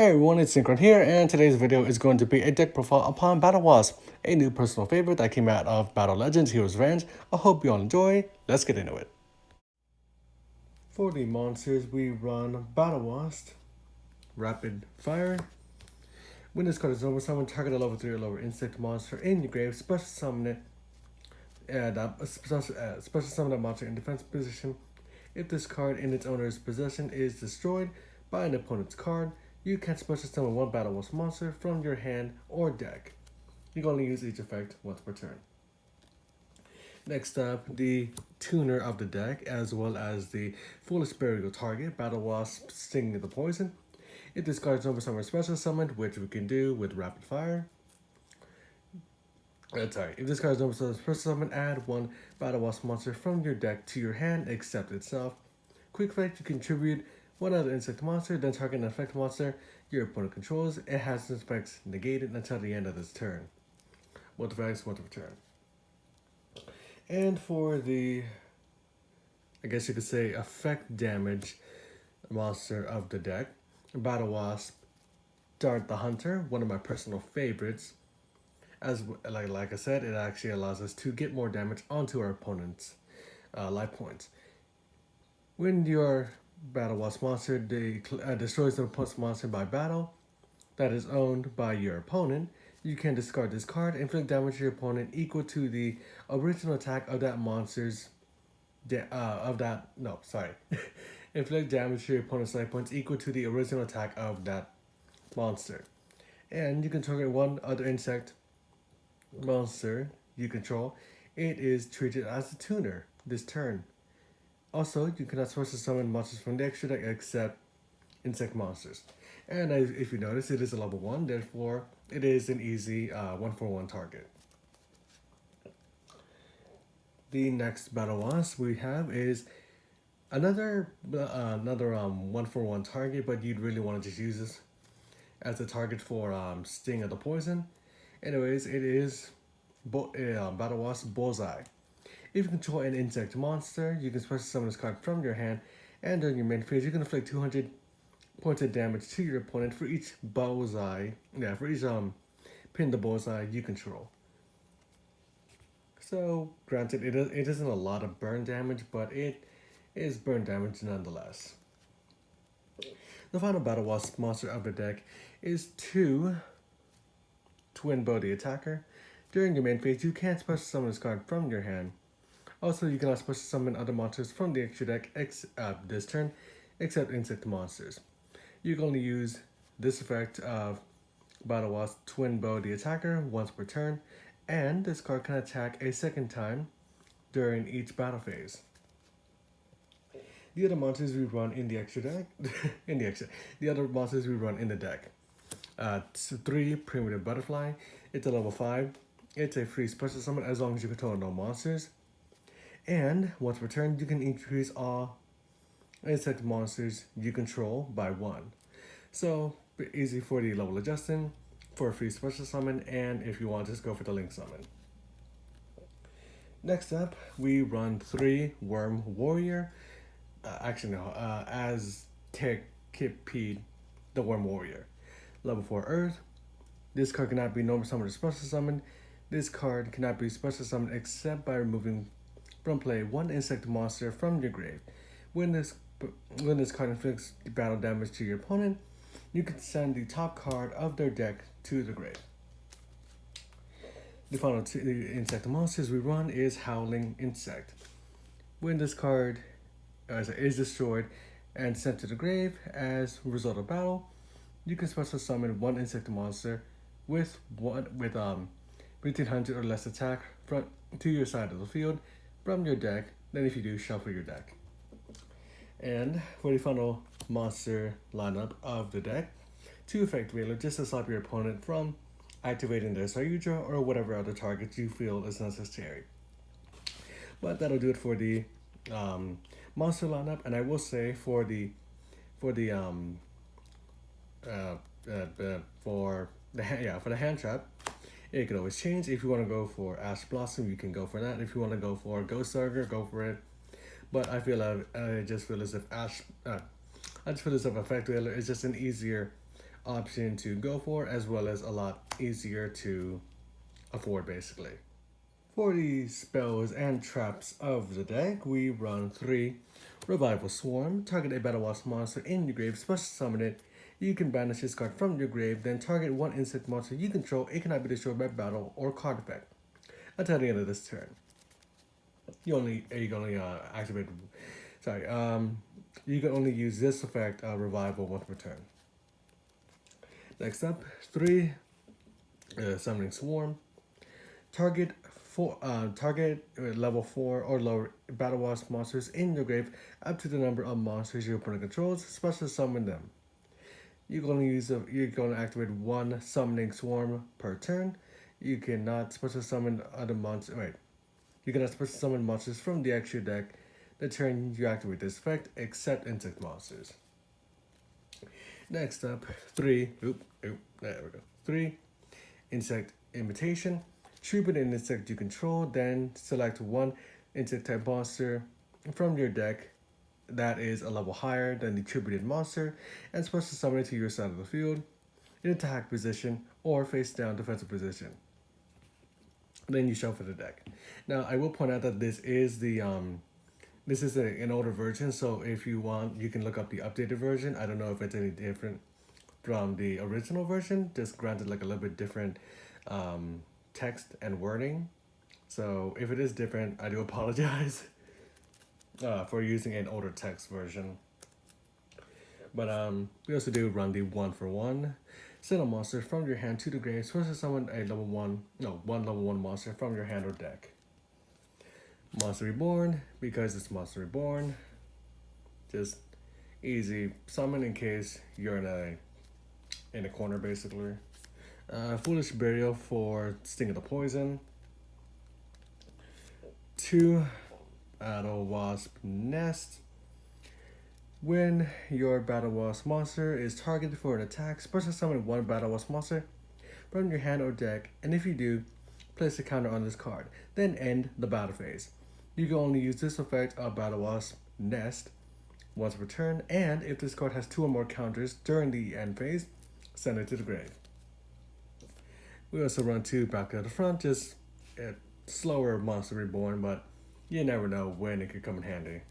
Hey everyone, it's Synchron here, and today's video is going to be a deck profile upon Battle Wasp, a new personal favorite that came out of Battle Legends Heroes Revenge. I hope you all enjoy. Let's get into it. For the monsters, we run Battle Wasp, Rapid Fire. When this card is over, summon target a level 3 or lower insect monster in your grave, special summon it, and special summon that monster in defense position. If this card in its owner's possession is destroyed by an opponent's card, you can special summon one Battle Wasp monster from your hand or deck. You can only use each effect once per turn. Next up, the tuner of the deck, as well as the Foolish Burial target, Battle Wasp Sting the Poison. If this card is over somewhere special summoned, which we can do with Rapid Fire. If this card is over somewhere special summoned, add one Battle Wasp monster from your deck to your hand except itself. Quick effect, you contribute one other insect monster, then target an effect monster your opponent controls. It has its effects negated until the end of this turn. What effects, what return. And for the, I guess you could say, effect damage monster of the deck, Battle Wasp Dart the Hunter, one of my personal favorites. As like I said, it actually allows us to get more damage onto our opponent's life points. When your Battle Wasp monster destroys an opponent's monster by battle that is owned by your opponent, you can discard this card and inflict damage to your opponent equal to the original attack of that monster's inflict damage to your opponent's life points equal to the original attack of that monster. And you can target one other insect monster you control. It is treated as a tuner this turn. Also, you cannot special summon monsters from the extra deck except insect monsters. And if you notice, it is a level 1, therefore it is an easy 1-for-1 target. The next Battle Wasp we have is another 1-for-1 target, but you'd really want to just use this as a target for Sting of the Poison. Anyways, it is Battle Wasp Bullseye. If you control an insect monster, you can special summon this card from your hand, and during your main phase, you can inflict 200 points of damage to your opponent for each bullseye. Yeah, for each pin the bullseye you control. So, granted, it isn't a lot of burn damage, but it is burn damage nonetheless. The final Battle Wasp monster of the deck is 2 Twin Bow the Attacker. During your main phase, you can special summon this card from your hand. Also, you cannot special summon other monsters from the extra deck this turn, except insect monsters. You can only use this effect of Battle Wasp Twin Bow the Attacker once per turn, and this card can attack a second time during each battle phase. The other monsters we run in the extra deck, the other monsters we run in the deck. 3 Primitive Butterfly. It's a level 5. It's a free special summon as long as you control no monsters. And once per turn, you can increase all insect monsters you control by 1. So, easy for the level adjusting, for a free special summon, and if you want, just go for the link summon. Next up, we run 3 Worm Warrior. As Tekipede, the Worm Warrior. Level 4 Earth. This card cannot be normal summoned or special summoned. This card cannot be special summoned except by removing from play one insect monster from your grave. When this card inflicts battle damage to your opponent, you can send the top card of their deck to the grave. The final 2 insect monsters we run is Howling Insect. When this card is destroyed and sent to the grave as a result of battle, you can special summon one insect monster with 1500 or less attack to your side of the field from your deck. Then if you do, shuffle your deck. And for the final monster lineup of the deck, 2 Effect Veiler just to stop your opponent from activating their Yugioh or whatever other targets you feel is necessary. But that'll do it for the monster lineup, and I will say for the hand trap, it can always change. If you want to go for Ash Blossom, you can go for that. If you want to go for Ghost Saga, go for it. But I just feel as if Effect Veiler is just an easier option to go for, as well as a lot easier to afford basically. For the spells and traps of the deck, we run 3 Revival Swarm. Target a Battle Wasp monster in your grave, special summon it. You can banish this card from your grave, then target one insect monster you control. It cannot be destroyed by battle or card effect until the end of this turn. You can only activate. Sorry, you can only use this effect, Revival, once per turn. Next up, 3 Summoning Swarm. Target level 4 or lower Battle Wasp monsters in your grave up to the number of monsters your opponent controls. Special summon them. You're going to activate 1 Summoning Swarm per turn. You cannot special summon other monsters. Wait, you cannot special summon monsters from the extra deck the turn you activate this effect, except insect monsters. Next up, 3. There we go. 3 Insect Imitation. Tribute an insect you control, then select 1 insect type monster from your deck that is a level higher than the tributed monster and special summon it to your side of the field in attack position or face down defensive position. Then you shuffle the deck. Now I will point out that this is an older version, so if you want, you can look up the updated version. I don't know if it's any different from the original version, just granted like a little bit different text and wording. So if it is different, I do apologize for using an older text version. But we also do run the 1-for-1. Send a monster from your hand to the grave. Special summon one level 1 monster from your hand or deck. Monster Reborn, because it's Monster Reborn. Just easy summon in case you're in a corner basically. Foolish Burial for Sting of the Poison. 2 Battle Wasp Nest. When your Battle Wasp monster is targeted for an attack, special summon 1 Battle Wasp monster from your hand or deck, and if you do, place a counter on this card. Then end the battle phase. You can only use this effect of Battle Wasp Nest once per turn, and if this card has 2 or more counters during the end phase, send it to the grave. We also run 2 back to the front, just a slower Monster Reborn, but you never know when it could come in handy.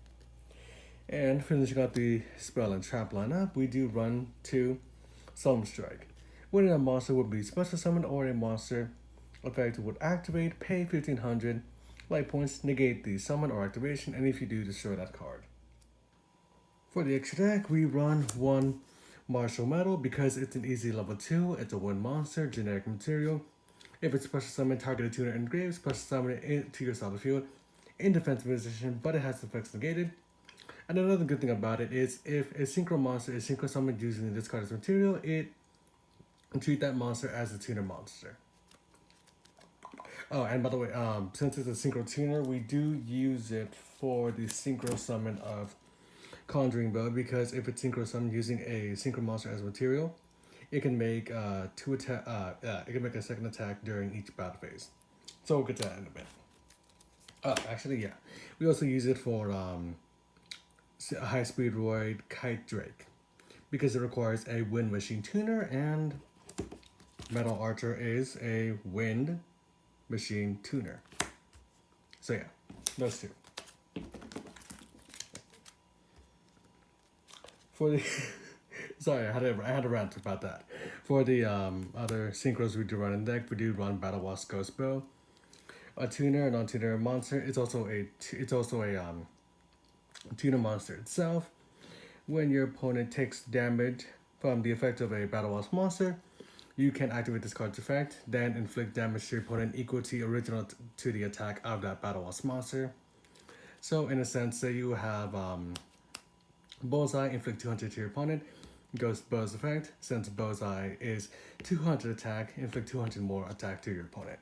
And finishing up the spell and trap lineup, we do run 2 Solemn Strike. When a monster would be special summoned or a monster effect would activate, pay 1500 light points, negate the summon or activation, and if you do, destroy that card. For the extra deck, we run 1 Martial Metal because it's an easy level 2, it's a 1 monster, generic material. If it's special summon, target a tuner in grave, special summon it to your side of the field in defensive position, but it has effects negated. And another good thing about it is if a synchro monster is synchro summoned using this card as material, it treat that monster as a tuner monster. Oh, and by the way, since it's a synchro tuner, we do use it for the synchro summon of Conjuring Bow, because if it's synchro summoned using a synchro monster as material, it can make it can make a second attack during each battle phase. So we'll get to that in a bit. Actually, yeah, we also use it for High Speed Roid Kite Drake because it requires a wind machine tuner, and Metal Archer is a wind machine tuner. So yeah, those 2. For the sorry, I had a rant about that. For the other synchros we do run in deck, we do run Battle Wasp Ghost Bow, a tuner, a non-tuner monster. It's also a tuner monster itself. When your opponent takes damage from the effect of a Battle Wasp monster, you can activate this card's effect, then inflict damage to your opponent equal to the original to the attack of that Battle Wasp monster. So in a sense, say you have Bullseye, inflict 200 to your opponent. Ghost Bow's effect, since Bullseye is 200 attack, inflict 200 more attack to your opponent.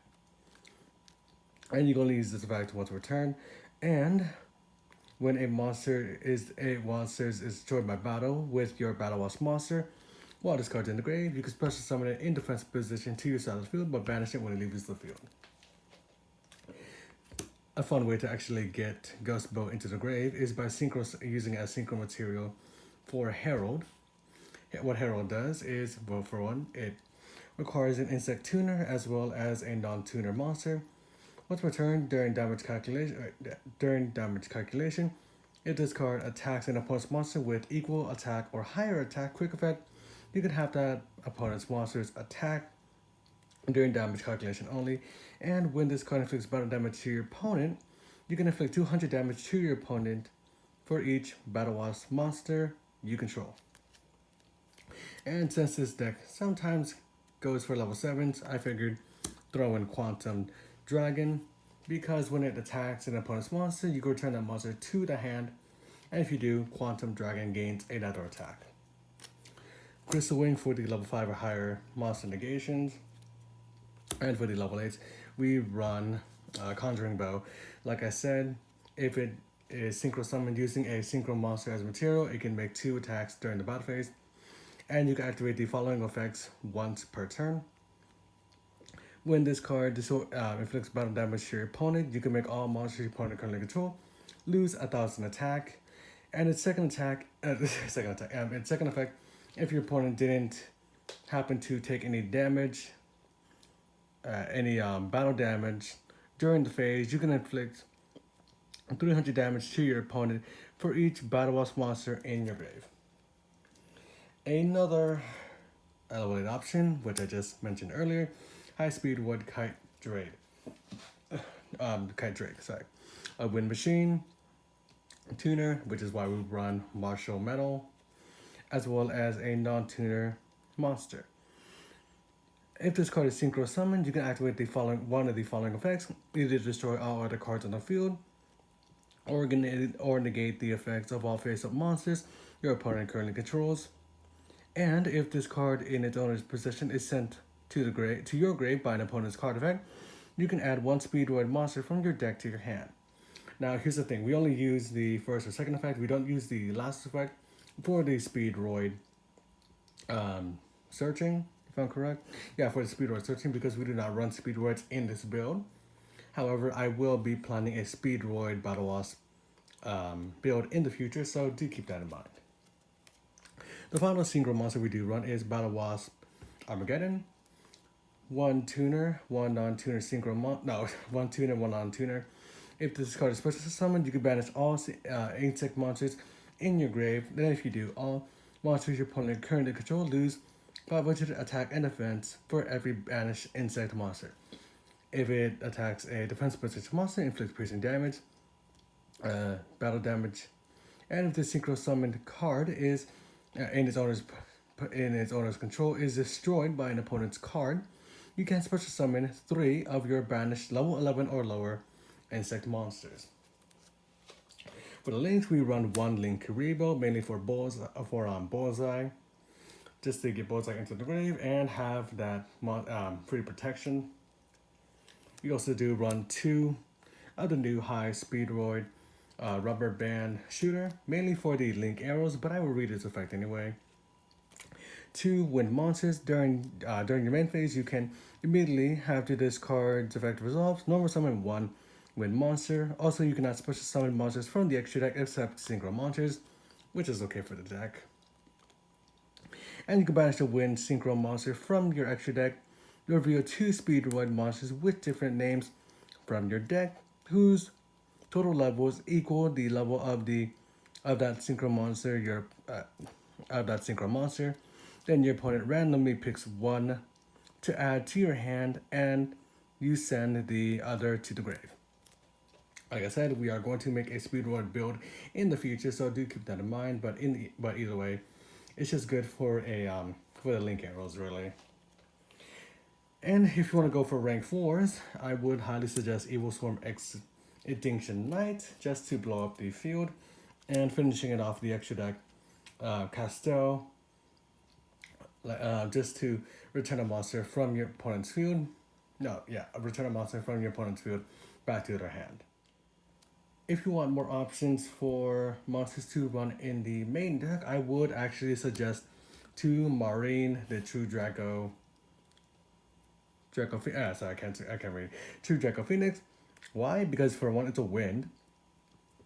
And you can only use this effect once per turn. And when a monster is destroyed by battle with your Battle Wasp monster, while this card's in the grave, you can special summon it in defensive position to your side of the field, but banish it when it leaves the field. A fun way to actually get Ghost Bow into the grave is by using it as synchro material for Herald. What Herald does is, well, for one, it requires an insect tuner as well as a non-tuner monster. Once returned during damage calculation, if this card attacks an opponent's monster with equal attack or higher attack quick effect, you can have that opponent's monster's attack during damage calculation only. And when this card inflicts battle damage to your opponent, you can inflict 200 damage to your opponent for each Battle Wasp monster you control. And since this deck sometimes goes for level 7s, I figured throw in Quantum Dragon, because when it attacks an opponent's monster, you can return that monster to the hand, and if you do, Quantum Dragon gains another attack. Crystal Wing for the level 5 or higher monster negations, and for the level 8s, we run Conjuring Bow. Like I said, if it is synchro summoned using a synchro monster as material, it can make 2 attacks during the battle phase, and you can activate the following effects once per turn. When this card inflicts battle damage to your opponent, you can make all monsters your opponent currently control lose 1,000 attack, and its second effect, if your opponent didn't happen to take any damage, battle damage during the phase, you can inflict 300 damage to your opponent for each Battle Wasp monster in your grave. Another elevated option, which I just mentioned earlier, High Speed Wood Kite Drake. A Wind Machine, Tuner, which is why we run Martial Metal, as well as a non-tuner monster. If this card is synchro summoned, you can activate one of the following effects: either destroy all other cards on the field, or negate the effects of all face-up monsters your opponent currently controls. And if this card in its owner's possession is sent to your grave by an opponent's card effect, you can add 1 Speedroid monster from your deck to your hand. Now here's the thing, we only use the first or second effect, we don't use the last effect for the Speedroid searching, if I'm correct. Yeah, for the Speedroid searching, because we do not run Speedroids in this build. However, I will be planning a Speedroid Battle Wasp build in the future, so do keep that in mind. The final synchro monster we do run is Battle Wasp Armageddon. 1 tuner, 1 non-tuner one tuner, 1 non-tuner. If this card is special summoned, you can banish all insect monsters in your grave. Then if you do, all monsters your opponent currently control lose 500 attack and defense for every banished insect monster. If it attacks a defense position monster, inflicts piercing damage, battle damage. And if the synchro summoned card is in its owner's control is destroyed by an opponent's card, you can special summon 3 of your banished level 11 or lower insect monsters. For the links, we run 1 Link Karibo, mainly for Bullseye, just to get Bullseye into the grave and have that free protection. We also do run 2 of the new High Speedroid Rubber Band Shooter, mainly for the Link arrows, but I will read its effect anyway. 2 Wind Monsters. During your main phase, you can immediately have this card's effect resolved. Normal summon 1 Wind Monster. Also, you cannot special summon monsters from the extra deck except synchro monsters, which is okay for the deck. And you can banish a Wind Synchro monster from your extra deck. You reveal 2 Speedroid monsters with different names from your deck, whose total levels equal the level of that synchro monster. Then your opponent randomly picks 1 to add to your hand, and you send the other to the grave. Like I said, we are going to make a Speedroid build in the future, so do keep that in mind. But either way, it's just good for the Link arrows, really. And if you want to go for rank 4s, I would highly suggest Evil Swarm Extinction Knight, just to blow up the field, and finishing it off the extra deck Castel, just to return a monster from your opponent's field. Return a monster from your opponent's field back to their hand. If you want more options for monsters to run in the main deck, I would actually suggest 2 Marine, the True Draco. I can't read. True Draco Phoenix. Why? Because for one, it's a wind.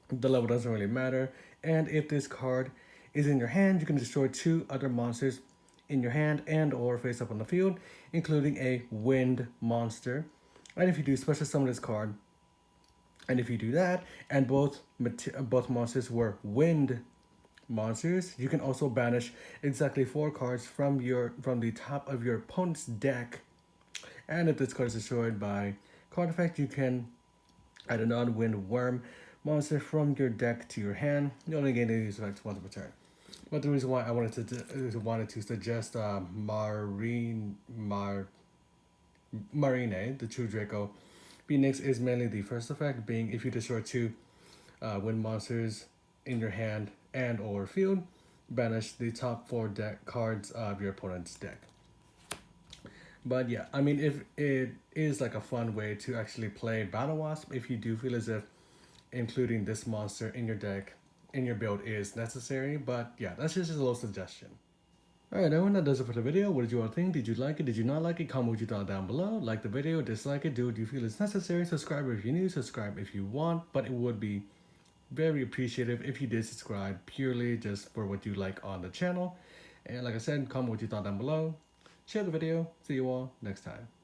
The level doesn't really matter, and if this card is in your hand, you can destroy 2 other monsters in your hand and or face up on the field, including a wind monster. And if you do special summon this card, and if you do that, and both monsters were wind monsters, you can also banish exactly 4 cards from the top of your opponent's deck. And if this card is destroyed by card effect, you can add a non-wind worm monster from your deck to your hand. You only gain these effects once per turn. But the reason why I wanted to suggest Marine, the True Draco Phoenix, is mainly the first effect, being if you destroy 2 wind monsters in your hand and or field, banish the top 4 deck cards of your opponent's deck. But yeah, I mean, if it is like a fun way to actually play Battle Wasp, if you do feel as if including this monster in your deck, in your build is necessary. But yeah, that's just a little suggestion. Alright, everyone, that does it for the video. What did you all think? Did you like it? Did you not like it? Comment what you thought down below. Like the video, dislike it, do what you feel is necessary. Subscribe if you're new, subscribe if you want. But it would be very appreciative if you did subscribe purely just for what you like on the channel. And like I said, comment what you thought down below. Share the video. See you all next time.